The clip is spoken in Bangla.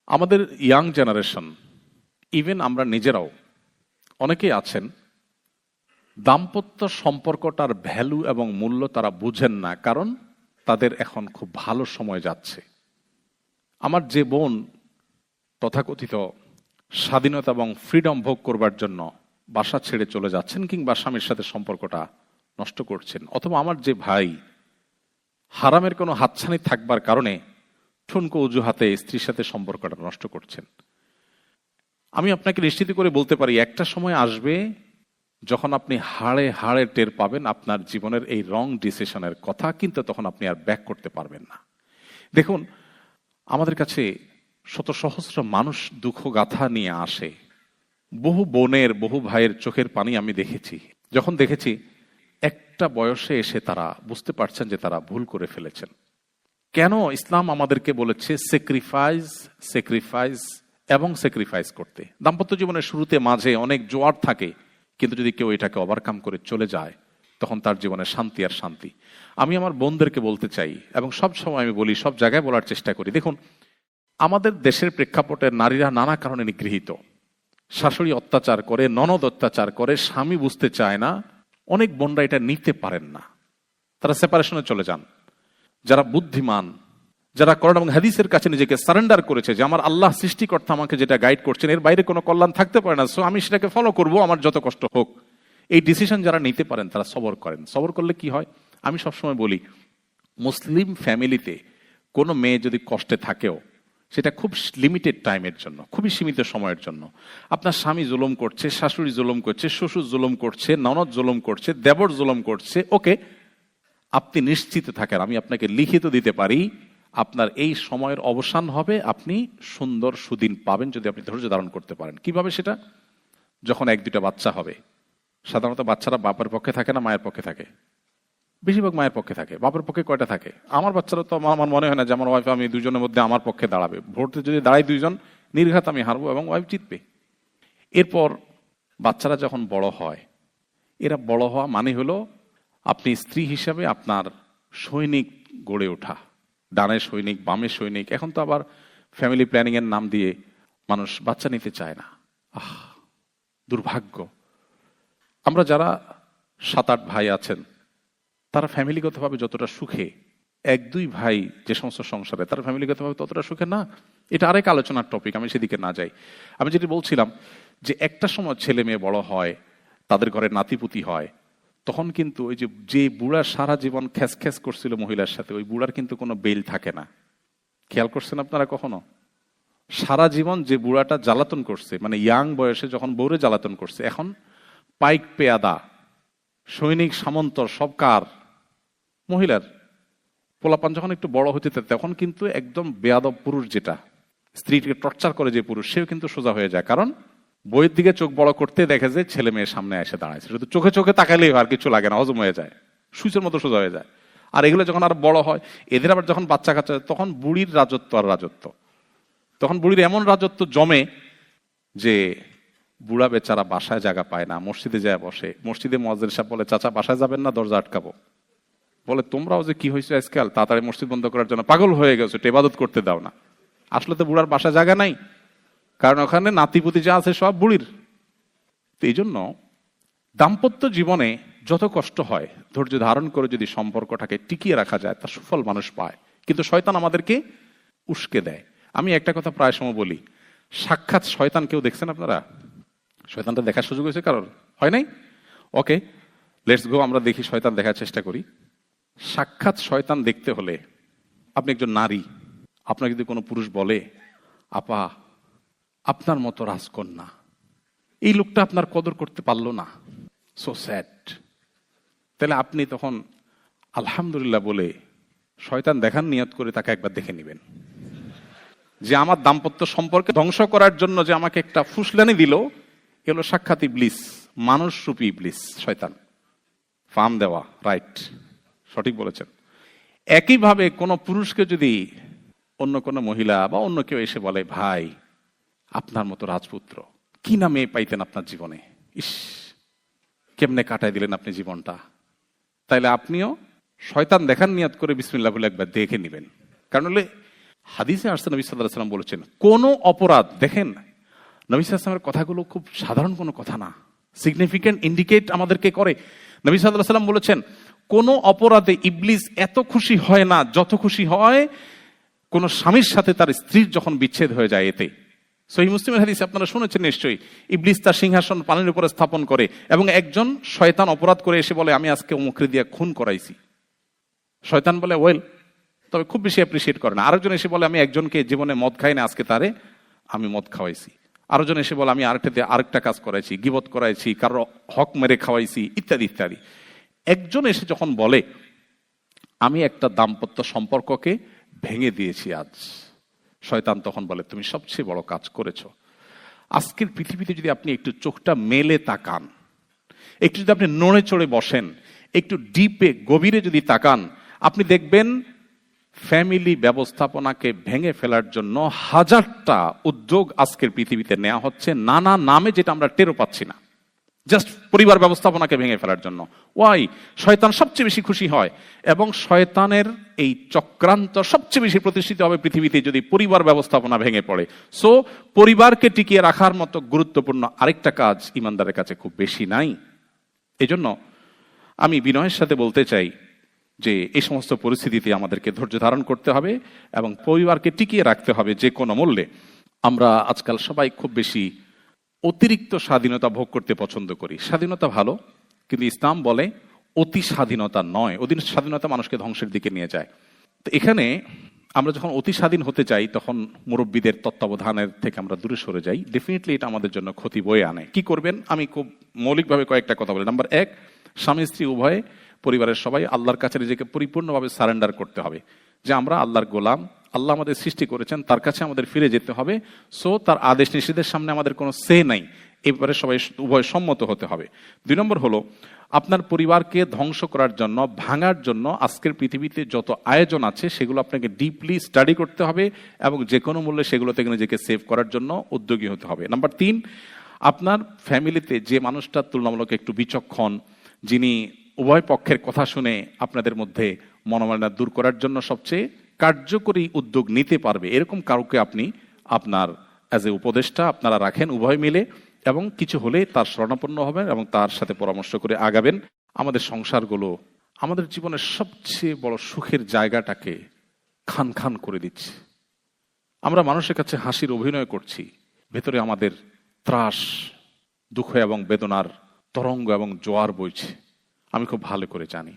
আমাদের ইয়াং জেনারেশন, ইভেন আমরা নিজেরাও অনেকেই আছেন দাম্পত্য সম্পর্কটার ভ্যালু এবং মূল্য তারা বুঝেন না, কারণ তাদের এখন খুব ভালো সময় যাচ্ছে। আমার যে বোন তথাকথিত স্বাধীনতা এবং ফ্রিডম ভোগ করবার জন্য বাসা ছেড়ে চলে যাচ্ছেন কিংবা স্বামীর সাথে সম্পর্কটা নষ্ট করছেন, অথবা আমার যে ভাই হারামের কোনো হাতছানি থাকবার কারণে ঠুনকো অজুহাতে স্ত্রীর সাথে সম্পর্কটা নষ্ট করছেন, আমি আপনাকে নিশ্চিত করে বলতে পারি একটা সময় আসবে যখন আপনি হাড়ে হাড়ে টের পাবেন আপনার জীবনের এই রং ডিসিশনের কথা, কিন্তু তখন আপনি আর ব্যাক করতে পারবেন না। দেখুন, আমাদের কাছে শত সহস্র মানুষ দুঃখ গাথা নিয়ে আসে, বহু বোনের বহু ভাইয়ের চোখের পানি আমি দেখেছি, যখন দেখেছি একটা বয়সে এসে তারা বুঝতে পারছেন যে তারা ভুল করে ফেলেছেন। কেন ইসলাম আমাদেরকে বলেছে স্যাক্রিফাইস এবং স্যাক্রিফাইস করতে? দাম্পত্য জীবনের শুরুতে মাঝে অনেক জোয়ার থাকে, কিন্তু যদি কেউ এটাকে ওভারকাম করে চলে যায় তখন তার জীবনে শান্তি আর শান্তি। আমি আমার বোনদেরকে বলতে চাই, এবং সব সময় আমি বলি, সব জায়গায় বলার চেষ্টা করি, দেখুন আমাদের দেশের প্রেক্ষাপটে নারীরা নানা কারণে নিগৃহীত। শাশুড়ি অত্যাচার করে, ননদ অত্যাচার করে, স্বামী বুঝতে চায় না, অনেক বোনরা এটা নিতে পারেন না, তারা সেপারেশনে চলে যান। যারা বুদ্ধিমান, যারা কোরআন এবং হাদিসের কাছে নিজেকে সারেন্ডার করেছে যে আমার আল্লাহ সৃষ্টিকর্তা আমাকে যেটা গাইড করছেন এর বাইরে কোনো কল্যাণ থাকতে পারে না, সো আমি সেটাকে ফলো করব, আমার যত কষ্ট হোক, এই ডিসিশন যারা নিতে পারেন তারা সবর করেন। সবর করলে কি হয়, আমি সবসময় বলি, মুসলিম ফ্যামিলিতে কোনো মেয়ে যদি কষ্টে থাকেও সেটা খুব লিমিটেড টাইমের জন্য, খুবই সীমিত সময়ের জন্য। আপনার স্বামী জুলুম করছে, শাশুড়ি জুলুম করছে, শ্বশুর জুলুম করছে, ননদ জুলুম করছে, দেবর জুলুম করছে, ওকে, আপনি নিশ্চিত থাকেন, আমি আপনাকে লিখিত দিতে পারি আপনার এই সময়ের অবসান হবে, আপনি সুন্দর সুদিন পাবেন যদি আপনি ধৈর্য ধারণ করতে পারেন। কিভাবে সেটা? যখন এক দুটা বাচ্চা হবে, সাধারণত বাচ্চারা বাপের পক্ষে থাকে না মায়ের পক্ষে থাকে? বেশিরভাগ মায়ের পক্ষে থাকে। বাপের পক্ষে কয়টা থাকে? আমার বাচ্চারা তো আমার মনে হয় না যে আমার ওয়াইফ আমি দুজনের মধ্যে আমার পক্ষে দাঁড়াবে। ভোটে যদি দাঁড়াই দুইজন, নির্ঘাত আমি হারবো এবং ওয়াইফ জিতবে। এরপর বাচ্চারা যখন বড় হয়, এরা বড় হওয়া মানে হলো আপনি স্ত্রী হিসাবে আপনার সৈনিক গড়ে ওঠা, ডানে সৈনিক বামে সৈনিক। এখন তো আবার ফ্যামিলি প্ল্যানিং এর নাম দিয়ে মানুষ বাচ্চা নিতে চায় না। দুর্ভাগ্য। আমরা যারা 7-8 ভাই আছেন তারা ফ্যামিলিগতভাবে যতটা সুখে, 1-2 ভাই যে সমস্ত সংসারে, তারা ফ্যামিলিগতভাবে ততটা সুখে না। এটা আরেক আলোচনার টপিক, আমি সেদিকে না যাই। আমি যেটি বলছিলাম যে একটা সময় ছেলে মেয়ে বড় হয়, তাদের ঘরে নাতিপুতি হয়, তখন কিন্তু ওই যে বুড়া সারা জীবন খ্যাস খ্যাস করছিল মহিলার সাথে, ওই বুড়ার কিন্তু কোনো বেল থাকে না। খেয়াল করছেন আপনারা কখনো? সারা জীবন যে বুড়াটা জ্বালাতন করছে, মানে ইয়াং বয়সে যখন বউরে জ্বালাতন করছে, এখন পাইক পেয়াদা সৈনিক সামন্ত সব কার? মহিলার। পোলাপান যখন একটু বড় হতে তখন কিন্তু একদম বেয়াদব পুরুষ, যেটা স্ত্রীকে টর্চার করে যে পুরুষ, সেও কিন্তু সোজা হয়ে যায়, কারণ বইয়ের দিকে চোখ বড় করতে দেখে যে ছেলে মেয়ের সামনে এসে দাঁড়াইছে, শুধু চোখে চোখে তাকাইলেই আর কিছু লাগে না, হজম হয়ে যায়, সুইচের মতো সোজা হয়ে যায়। আর এগুলো যখন আর বড় হয়, এদের আবার যখন বাচ্চা কাচ্চা, তখন বুড়ির রাজত্ব আর রাজত্ব, তখন বুড়ির এমন রাজত্ব জমে যে বুড়া বেচারা বাসায় জায়গা পায় না, মসজিদে যায় বসে। মসজিদে মুয়াজ্জিন সাহেব বলে, চাচা বাসায় যাবেন না, দরজা আটকাবো। বলে, তোমরাও যে কি হয়েছে আজকাল, তাড়াতাড়ি মসজিদ বন্ধ করার জন্য পাগল হয়ে গেছো, ইবাদত করতে দাও না। আসলে তো বুড়ার বাসায় জায়গা নাই, কারণ ওখানে নাতিপুতি যা আছে সব বুড়ির। তো এই জন্য দাম্পত্য জীবনে যত কষ্ট হয়, ধৈর্য ধারণ করে যদি সম্পর্কটাকে টিকিয়ে রাখা যায়, তার সুফল মানুষ পায়। কিন্তু শয়তান আমাদেরকে উস্কে দেয়। আমি একটা কথা প্রায় সময় বলি, সাক্ষাৎ শয়তান কেউ দেখছেন আপনারা? শয়তানটা দেখার সুযোগ হয়েছে কারোর? হয় নাই? ওকে, লেটস গো, আমরা দেখি, শয়তান দেখার চেষ্টা করি। সাক্ষাৎ শয়তান দেখতে হলে আপনি একজন নারী, আপনাকে যদি কোনো পুরুষ বলে, আপা আপনার মতো রাজকন্যা, এই লোকটা আপনার কদর করতে পারলো না, সো স্যাড, তাহলে আপনি তখন আলহামদুলিল্লাহ বলে শয়তান দেখার নিয়ত করে তাকে একবার দেখে নেবেন, যে আমার দাম্পত্য সম্পর্কে ধ্বংস করার জন্য যে আমাকে একটা ফুসলানি দিল, এগুলো সাক্ষাৎ ইবলিস, মানুষ রূপী ইবলিস, শয়তান। ফার্ম দেওয়া, রাইট, সঠিক বলেছেন। একইভাবে কোনো পুরুষকে যদি অন্য কোনো মহিলা বা অন্য কেউ এসে বলে, ভাই আপনার মতো রাজপুত্র কি না মেয়ে পাইতেন আপনার জীবনে, ইস কেমনে কাটাই দিলেন আপনি জীবনটা, তাইলে আপনিও শয়তান দেখার নিয়ত করে বিসমিল্লাহ বলে একবার দেখে নেবেন। কারণ হলে হাদিসে আসছে নবী সাল্লাল্লাহু আলাইহি ওয়াসাল্লাম বলেছেন, কোন অপরাধ, দেখেন নবী সাল্লাল্লাহু আলাইহি ওয়াসাল্লামের কথাগুলো খুব সাধারণ কোনো কথা না, সিগনিফিকেন্ট ইন্ডিকেট আমাদেরকে করে। নবী সাল্লাল্লাহু আলাইহি ওয়াসাল্লাম বলেছেন, কোন অপরাধে ইবলিস এত খুশি হয় না যত খুশি হয় কোন স্বামীর সাথে তার স্ত্রীর যখন বিচ্ছেদ হয়ে যায়। এতে সহিহ মুসলিমের হাদিস আপনারা শুনেছেন নিশ্চয়ই, ইবলিস তার সিংহাসন পানির উপরে স্থাপন করে এবং একজন শয়তান অপরাধ করে এসে বলে, আমি আজকে অমুকরে দিয়া খুন করাইছি। শয়তান বলে ওয়েল, তবে খুব বেশি অ্যাপ্রিসিয়েট করে না। আরেকজন এসে বলে, আমি একজনকে জীবনে মদ খাই না, আজকে তারে আমি মদ খাওয়াইছি। আরেকজন এসে বলে, আমি আরেকটা কাজ করাইছি, গিবত করাইছি, কারো হক মেরে খাওয়াইছি, ইত্যাদি ইত্যাদি। একজন এসে যখন বলে, আমি একটা দাম্পত্য সম্পর্ককে ভেঙে দিয়েছি আজ, শয়তান তখন বলে, তুমি সবচেয়ে বড় কাজ করেছ। আজকের পৃথিবীতে যদি আপনি একটু চোখটা মেলে তাকান, একটু যদি আপনি নড়ে চড়ে বসেন, একটু ডিপে গভীরে যদি তাকান, আপনি দেখবেন ফ্যামিলি ব্যবস্থাপনাকে ভেঙে ফেলার জন্য হাজারটা উদ্যোগ আজকের পৃথিবীতে নেওয়া হচ্ছে, নানা নামে, যেটা আমরা টেরও পাচ্ছি না। জাস্ট পরিবার ব্যবস্থাপনাকে ভেঙে ফেলার জন্য। ওয়াই? শয়তান সবচেয়ে বেশি খুশি হয় এবং শয়তানের এই চক্রান্ত সবচেয়ে বেশি প্রতিষ্ঠিত হবে পৃথিবীতে যদি পরিবার ব্যবস্থাপনা ভেঙে পড়ে। সো পরিবারকে টিকিয়ে রাখার মতো গুরুত্বপূর্ণ আরেকটা কাজ ইমানদারের কাছে খুব বেশি নাই। এজন্য আমি বিনয়ের সাথে বলতে চাই যে এই সমস্ত পরিস্থিতিতে আমাদেরকে ধৈর্য ধারণ করতে হবে এবং পরিবারকে টিকিয়ে রাখতে হবে যে কোনো মূল্যে। আমরা আজকাল সবাই খুব বেশি অতিরিক্ত স্বাধীনতা ভোগ করতে পছন্দ করি। স্বাধীনতা ভালো, কিন্তু ইসলাম বলে অতি স্বাধীনতা নয়। অতি স্বাধীনতা মানুষকে ধ্বংসের দিকে নিয়ে যায়। তো এখানে আমরা যখন অতি স্বাধীন হতে চাই, তখন মুরব্বীদের তত্ত্বাবধানের থেকে আমরা দূরে সরে যাই। ডেফিনেটলি এটা আমাদের জন্য ক্ষতি বয়ে আনে। কি করবেন? আমি খুব মৌলিকভাবে কয়েকটা কথা বলি। নাম্বার 1, স্বামী স্ত্রী উভয়ে, পরিবারের সবাই আল্লাহর কাছে নিজেকে পরিপূর্ণভাবে সারেন্ডার করতে হবে, যে আমরা আল্লাহর গোলাম, আল্লাহ আমাদের সৃষ্টি করেছেন, তার কাছে আমাদের ফিরে যেতে হবে। সো তার আদেশ নিষেধের সামনে আমাদের কোনো সে নাই, এবারে সবাই উভয় সম্মত হতে হবে। 2 নম্বর হলো, আপনার পরিবারকে ধ্বংস করার জন্য, ভাঙার জন্য আজকের পৃথিবীতে যত আয়োজন আছে সেগুলো আপনাকে ডিপলি স্টাডি করতে হবে এবং যে কোনো মূল্যে সেগুলো থেকে নিজেকে সেভ করার জন্য উদ্যোগী হতে হবে। নাম্বার 3, আপনার ফ্যামিলিতে যে মানুষটা তুলনামূলক একটু বিচক্ষণ, যিনি উভয় পক্ষের কথা শুনে আপনাদের মধ্যে মনোমালিন্য দূর করার জন্য সবচেয়ে কার্যকরী উদ্যোগ নিতে পারবে, এরকম কাউকে আপনি আপনার অ্যাজ এ উপদেষ্টা আপনারা রাখেন উভয় মিলে, এবং কিছু হলে তার শরণাপন্ন হবেন এবং তার সাথে পরামর্শ করে আগাবেন। আমাদের সংসারগুলো আমাদের জীবনের সবচেয়ে বড় সুখের জায়গাটাকে খান খান করে দিচ্ছে। আমরা মানুষের কাছে হাসির অভিনয় করছি, ভেতরে আমাদের ত্রাস, দুঃখ এবং বেদনার তরঙ্গ এবং জোয়ার বইছে। আমি খুব ভালো করে জানি।